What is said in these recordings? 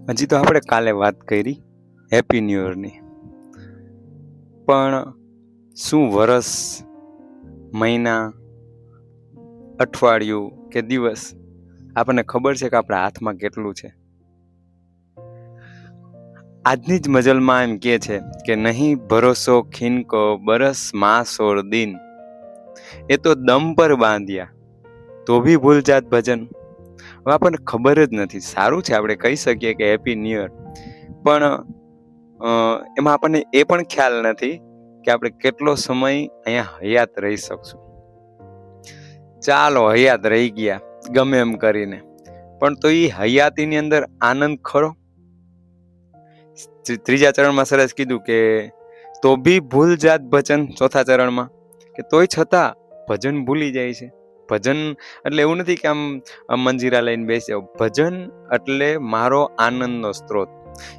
હજી તો આપણે કાલે વાત કરી હેપી ન્યૂ યરની, પણ શું વરસ, મહિના, અઠવાડિયું કે દિવસ આપણને ખબર છે કે આપણા હાથમાં કેટલું છે? આજની જ મજલમાં એમ કહે છે કે નહીં ભરોસો ખીનકો બરસ માસ ઓર દિન, એ તો દમ પર બાંધ્યા તો ભી ભૂલ જાત ભજન. હવે આપણને ખબર જ નથી. સારું છે આપણે કહી શકીએ કે હેપી ન્યૂ યર, પણ એમાં આપણને એ પણ ખ્યાલ નથી કે આપણે કેટલો સમય અહીંયા હયાત રહી શકશું. ચાલો હયાત રહી ગયા ગમે એમ કરીને, પણ તો એ હયાતીની અંદર આનંદ ખરો? ત્રીજા ચરણમાં સરસ કીધું કે તો ભી ભૂલ જાત ભજન. ચોથા ચરણમાં કે તોય છતાં ભજન ભૂલી જાય છે. ભજન એટલે એવું નથી કે આમ મંજીરા લઈને બેસી જાવ. ભજન એટલે મારો આનંદનો સ્ત્રોત.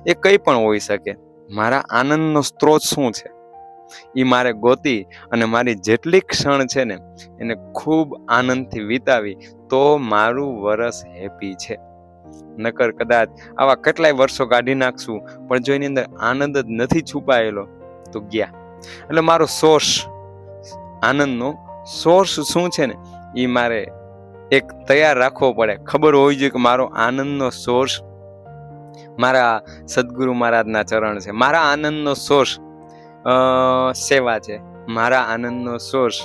એ કંઈ પણ હોઈ શકે. મારા આનંદનો સ્ત્રોત શું છે એ મારે ગોતી અને મારી જેટલી ક્ષણ છે ને એને ખૂબ આનંદથી વિતાવી તો મારું વરસ હેપી છે. નકર કદાચ આવા કેટલાય વર્ષો કાઢી નાખશું પણ જો એની અંદર આનંદ જ નથી છુપાયેલો તો ગયા. એટલે મારો સોર્સ, આનંદનો સોર્સ શું છે ને એ મારે એક તૈયાર રાખવો પડે. ખબર હોવી જોઈએ કે મારો આનંદનો સોર્સ મારા સદગુરુ મહારાજના ચરણ છે. મારા આનંદનો સોર્સ સેવા છે. મારા આનંદનો સોર્સ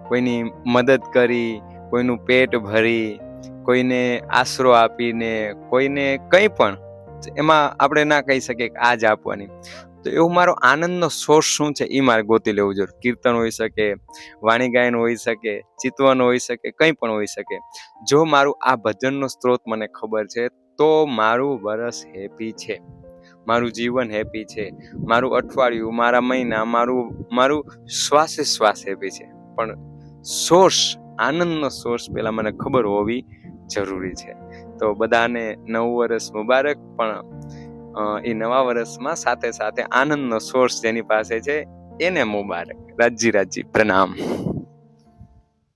કોઈની મદદ કરી, કોઈનું પેટ ભરી, કોઈને આશરો આપીને, કોઈને કંઈ પણ, એમાં આપણે ના કહી શકીએ કે આ જ આપવાની. તો એવું મારો આનંદનો સોર્સ શું છે એ મારે ગોતી લેવું જોઈએ. કીર્તન હોઈ શકે, વાણી ગાયન હોઈ શકે, ચિતવન હોઈ શકે, કંઈ પણ હોઈ શકે. જો મારું આ ભજનનો સ્ત્રોત મને ખબર છે તો મારું વરસ હેપી છે, મારું જીવન હેપી છે, મારું અઠવાડિયું, મારા મહિના, મારું શ્વાસે શ્વાસ હેપી છે. પણ સોર્સ, આનંદનો સોર્સ પહેલા મને ખબર હોવી જરૂરી છે. તો બધાને નવું વર્ષ મુબારક. પણ એ નવા વર્ષમાં સાથે સાથે આનંદનો સોર્સ જેની પાસે છે એને મુબારક. રાજી રાજી પ્રણામ.